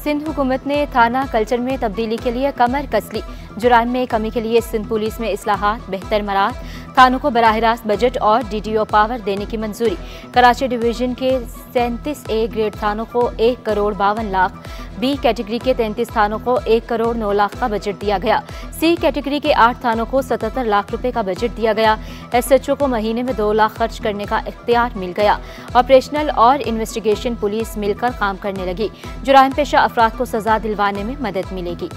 सिंध हुकूमत ने थाना कल्चर में तब्दीली के लिए कमर कस ली। जुराइम में कमी के लिए सिंध पुलिस में इस्लाहात, बेहतर मराहत, थानों को बराह रास्त बजट और DDO पावर देने की मंजूरी। कराची डिवीजन के 37 A ग्रेड थानों को 1 करोड़ 52 लाख, B कैटेगरी के 33 थानों को 1 करोड़ 9 लाख का बजट दिया गया। C कैटेगरी के 8 थानों को 77 लाख रुपए का बजट दिया गया। SHO को महीने में 2 लाख खर्च करने का इख्तियार मिल गया। ऑपरेशनल और इन्वेस्टिगेशन पुलिस मिलकर काम करने लगी। जुराइम पेशा अफराद को सजा दिलवाने में मदद मिलेगी।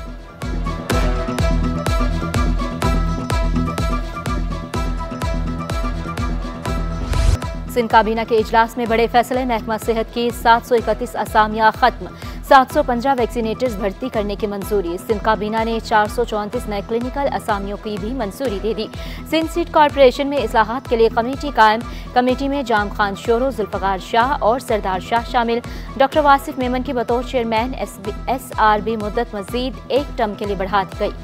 सिंध काबीना के इजलास में बड़े फैसले। महकमा सेहत की 731 असामियां खत्म, 715 वैक्सीनेटर्स भर्ती करने की मंजूरी। सिंध काबीना ने 434 नए क्लिनिकल असामियों की भी मंजूरी दे दी। सिंध सीट कॉरपोरेशन में इस्लाहात के लिए कमेटी कायम। कमेटी में जाम खान शोरो, जुल्फकार शाह और सरदार शाह शामिल। डॉक्टर वासिफ मेमन की बतौर चेयरमैन SRB मुद्दत मजीद 1 टर्म के लिए बढ़ा दी गई।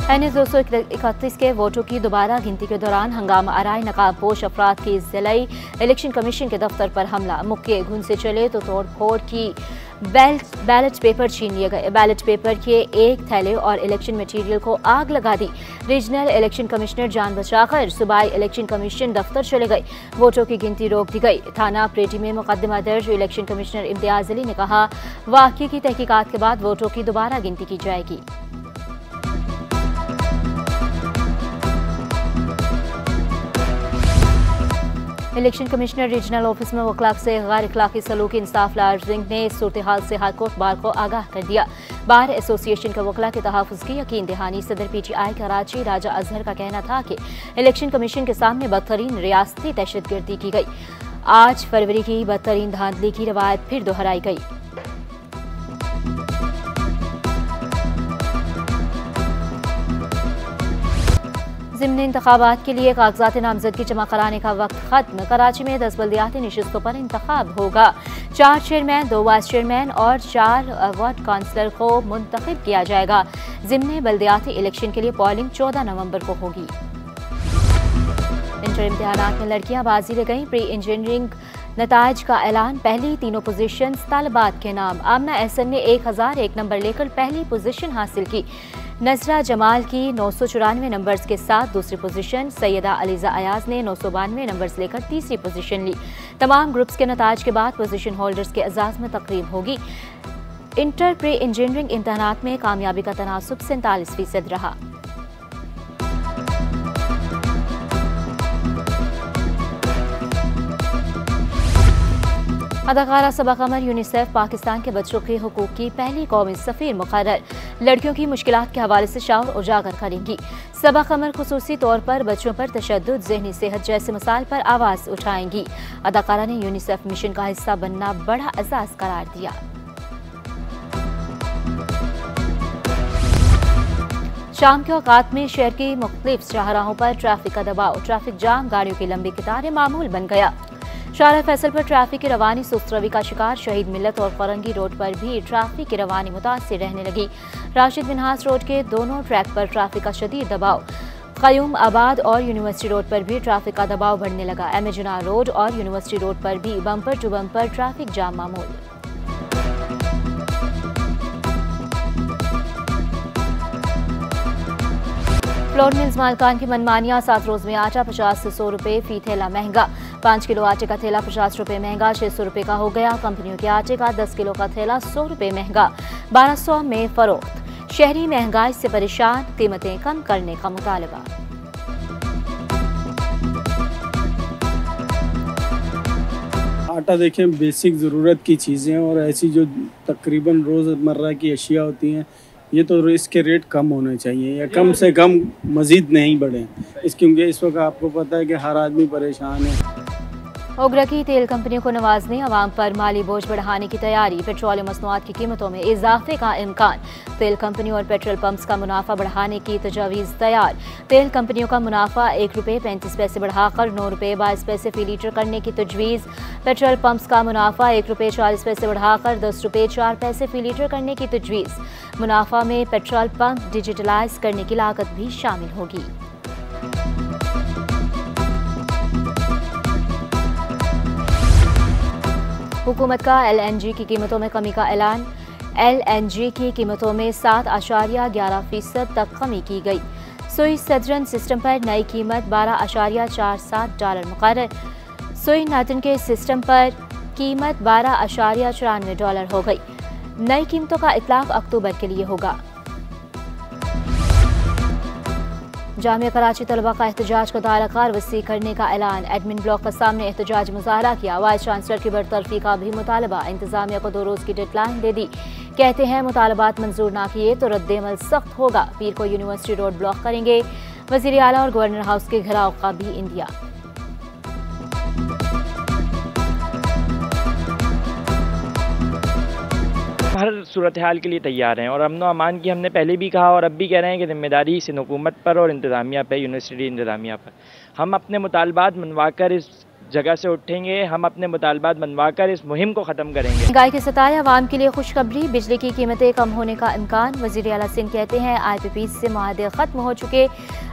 NS 231 के वोटों की दोबारा गिनती के दौरान हंगामा आराई। नकाबपोश अफराद की जिलाई इलेक्शन कमीशन के दफ्तर पर हमला। मुक्के घुन से चले तो तोड़ फोड़ की। बैलेट पेपर छीन लिए गए। बैलेट पेपर के 1 थैले और इलेक्शन मटीरियल को आग लगा दी। रीजनल इलेक्शन कमिश्नर जान बचाकर सूबाई इलेक्शन कमीशन दफ्तर चले गए। वोटों की गिनती रोक दी गई। थाना प्रेटी में मुकदमा दर्ज। इलेक्शन कमिश्नर इम्तियाज अली ने कहा, वाक़ये की तहकीकात के बाद वोटों की दोबारा गिनती की जाएगी। इलेक्शन कमिश्नर रीजनल ऑफिस में वकलाक से गैर अखलाकी सलूक इंसाफ लार्जिंग ने इस सूरत हाल से हाईकोर्ट बार को आगाह कर दिया। बार एसोसिएशन के वकला के तहफ़्फ़ुज़ की यकीन दहानी। सदर PTI कराची राजा अजहर का कहना था कि इलेक्शन कमीशन के सामने बदतरीन रियासती दहशतगर्दी की गई। 8 फरवरी की बदतरीन धांधली की रवायत फिर दोहराई गई। ज़िम्नी इंतखाबात के लिए कागजात नामजदगी जमा कराने का वक्त खत्म। कराची में 10 बल्दियाती नशिस्तों पर इंतखाब होगा। 4 चेयरमैन, 2 वाइस चेयरमैन और 4 वार्ड काउंसलर को मुंतखब किया जाएगा। ज़िम्नी बल्दियाती इलेक्शन के लिए पोलिंग 14 नवंबर को होगी। इंटर इम्तिहानात में लड़कियां बाजी ले गईं। प्री इंजीनियरिंग नताइज का ऐलान। पहली तीनों पोजीशन तालिबात के नाम। आमना एहसन ने 1001 नंबर लेकर पहली पोजीशन हासिल की। नजरा जमाल की 994 नंबर्स के साथ दूसरी पोजीशन। सैयदा अलीजा अयाज ने 992 नंबर्स लेकर तीसरी पोजीशन ली। तमाम ग्रुप्स के नताइज के बाद पोजीशन होल्डर्स के एजाज में तकरीब होगी। इंटर प्री इंजीनियरिंग इम्तिहानात में कामयाबी का तनासुब 47% रहा। अदाकारा सबा कमर यूनिसेफ पाकिस्तान के बच्चों के हुकूक की पहली कौमी सफीर मुकर्रर। लड़कियों की मुश्किलात के हवाले से शऊर उजागर करेंगी। सबा कमर खुसूसी तौर पर बच्चों पर तशद्दुद, ज़हनी सेहत जैसे मसाइल पर आवाज़ उठाएंगी। अदाकारा ने यूनिसेफ मिशन का हिस्सा बनना बड़ा एजाज़ करार दिया। शाम के औकात में शहर की मुख्तलिफ शाहराहों पर ट्रैफिक का दबाव। ट्रैफिक जाम, गाड़ियों की लंबी कतारें मामूल बन गया। शाहरा फैसल पर ट्रैफिक की रवानी सुस्त रवि का शिकार। शहीद मिल्लत और फरंगी रोड पर भी ट्रैफिक की रवानी मुतासिर रहने लगी। राशिद मिन्हास रोड के दोनों ट्रैक पर ट्रैफिक का शदीद दबाव। क़यूम आबाद और यूनिवर्सिटी रोड पर भी ट्रैफिक का दबाव बढ़ने लगा। एमेजना रोड और यूनिवर्सिटी रोड पर भी bumper to bumper traffic jam मामूल। फ्लोर मिल्स मालकान की मनमानियां। 7 रोज में आटा 50 से 100 रुपए फी थैला महंगा। 5 किलो आटे का थैला 50 रुपए महंगा, 600 रुपए का हो गया। कंपनियों के आटे का 10 किलो का थैला 100 रुपए महंगा, 1200 में फरोख्त। शहरी महंगाई से परेशान, कीमतें कम करने का मुतालबा। आटा देखें, बेसिक ज़रूरत की चीज़ें और ऐसी जो तकरीबन रोज़मर्रा की अशिया होती हैं, ये तो इसके रेट कम होने चाहिए या कम से कम मज़ीद नहीं बढ़े। क्योंकि इस वक्त आपको पता है कि हर आदमी परेशान है। ओगरा की तेल कंपनियों को नवाजने, अवाम पर माली बोझ बढ़ाने की तैयारी। पेट्रोलियम मसनूआत की कीमतों में इजाफे का इम्कान। तेल कंपनियों और पेट्रोल पंप्स का मुनाफा बढ़ाने की तजावीज़ तैयार। तेल कंपनियों का मुनाफा 1 रुपये 35 पैसे बढ़ाकर 9 रुपये 22 पैसे फी लीटर करने की तजवीज़। पेट्रोल पंप्स का मुनाफा 1 रुपये 40 पैसे बढ़ाकर 10 रुपये 4 पैसे फी लीटर करने की तजवीज़। मुनाफा में पेट्रोल पंप डिजिटलाइज करने की लागत भी शामिल होगी। हुकूमत का LNG की कीमतों में कमी का ऐलान। LNG की कीमतों में 7.11% तक कमी की गई। सुई सदरन सिस्टम पर नई कीमत $12.47 मुकर्रर। सुई नातन के सिस्टम पर कीमत $12.94 हो गई। नई कीमतों का इतलाक अक्टूबर के लिए होगा। जामिया कराची तलबा का एहतजाज का दायरा वसी करने का ऐलान। एडमिन ब्लॉक के सामने एहतजाज मुजाहरा किया। वाइस चांसलर की बरतरफी का भी मुतालबा। इंतजामिया को 2 रोज की डेडलाइन दे दी। कहते हैं मुतालबात मंजूर ना किए तो रद्द-ए-अमल सख्त होगा। पीर को यूनिवर्सिटी रोड ब्लॉक करेंगे। वजीर आला और गवर्नर हाउस के घेराव का भी इंदिया। हर सूरत हाल के लिए तैयार हैं और अमन व अमान की हमने पहले भी कहा और अब भी कह रहे हैं कि जिम्मेदारी सिंध हुकूमत पर और इंतज़ामिया पर, यूनिवर्सिटी इंतज़ामिया पर। हम अपने मुतालबात मनवाकर इस जगह से उठेंगे। हम अपने मुतालबात मनवाकर इस मुहिम को ख़त्म करेंगे। महंगाई के सताए अवाम के लिए खुशखबरी। बिजली की कीमतें कम होने का इम्कान। वज़ीर आला सिंध कहते हैं IPP से मुआहदे ख़त्म हो चुके,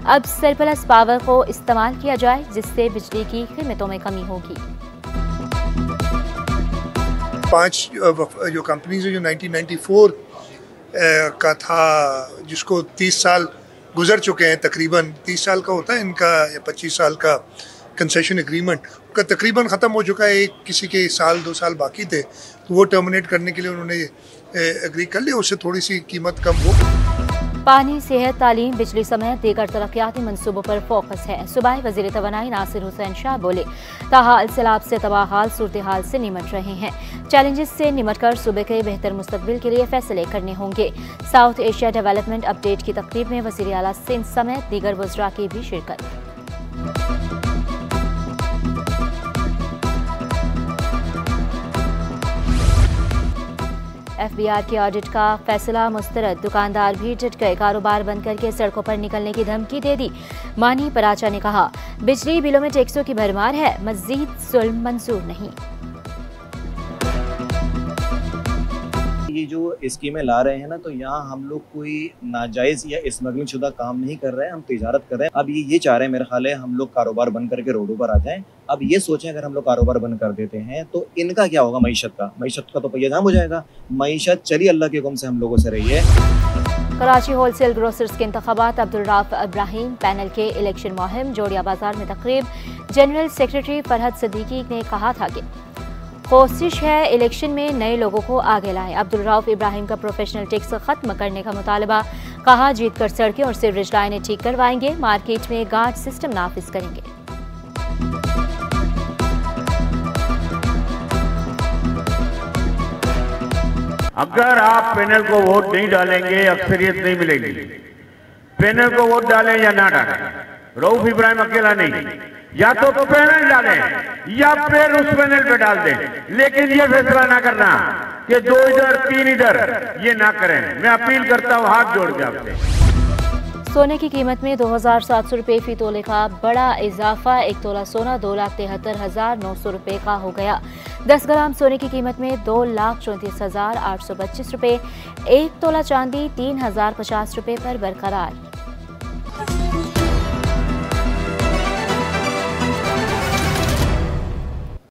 अब सरप्लस पावर को इस्तेमाल किया जाए जिससे बिजली की कीमतों में कमी होगी। 5 जो कंपनीज है जो 1994 का था, जिसको 30 साल गुजर चुके हैं, तकरीबन 30 साल का होता है इनका या 25 साल का कंसेशन एग्रीमेंट, का तकरीबन ख़त्म हो चुका है। एक किसी के 1-2 साल बाकी थे, तो वो टर्मिनेट करने के लिए उन्होंने एग्री कर लिया, उससे थोड़ी सी कीमत कम हो। पानी, सेहत, तालीम, बिजली समेत दीगर तरक्याती मनसूबों पर फोकस है। सूबाई वज़ीर तवानाई नासिर हुसैन शाह बोले, ताहाल सैलाब से तबाहाल सूरत हाल से निमट रहे हैं। चैलेंजेस से निमट कर सूबे के बेहतर मुस्तकबिल के लिए फैसले करने होंगे। साउथ एशिया डेवलपमेंट अपडेट की तकरीब में वज़ीर आला सिंध समेत दीगर वज़रा की भी शिरकत। FBR की ऑडिट का फैसला मुस्तरद। दुकानदार भी डट गए, कारोबार बंद करके सड़कों पर निकलने की धमकी दे दी। मानी पराचा ने कहा, बिजली बिलों में टैक्सों की भरमार है, मज़ीद जुल्म मंजूर नहीं। ये जो स्कीमें ला रहे हैं ना, तो यहाँ हम लोग कोई नाजायज़ या स्मगलिंग शुदा काम नहीं कर रहे हैं, हम तिजारत कर रहे हैं। अब ये चाह रहे हैं, मेरा ख्याल है हम लोग कारोबार बंद करके रोडों पर आ जाएं। अब ये सोचें, अगर हम लोग कारोबार बंद कर देते हैं तो इनका क्या होगा, मईशत का तो पहिया जाम हो जाएगा। मईशत चली, अल्लाह के हुक्म से हम लोगों से रही है। कराची होलसेल ग्रोसर्स के इंतखाबात। अब्दुल रऊफ इब्राहिम पैनल के इलेक्शन मुहिम। जोड़िया बाजार में तकरीब। जनरल सेक्रेटरी फरहद सिद्दीकी ने कहा था कि कोशिश है इलेक्शन में नए लोगों को आगे लाएं। अब्दुल रऊफ इब्राहिम का प्रोफेशनल टैक्स खत्म करने का मुतालबा। कहा, जीत कर सड़कें और सीवरेज लाइनें ठीक करवाएंगे। मार्केट में गार्ड सिस्टम नाफिज करेंगे। अगर आप पैनल को वोट नहीं डालेंगे, अक्सरियत नहीं मिलेगी। पैनल को वोट डालें या ना डालें, रऊफ इब्राहिम अकेला नहीं, या तो पैनल डालें या फिर उस पैनल पे डाल दें, लेकिन ये फैसला ना करना कि 2 इधर 3 इधर, ये ना करें। मैं अपील करता हूँ हाथ जोड़ के आपसे। सोने की कीमत में 2700 रुपये फी तोले का बड़ा इजाफा। 1 तोला सोना 2,73,900 रुपये का हो गया। 10 ग्राम सोने की कीमत में 2,34,825 रुपये। 1 तोला चांदी 3,050 रुपये पर बरकरार।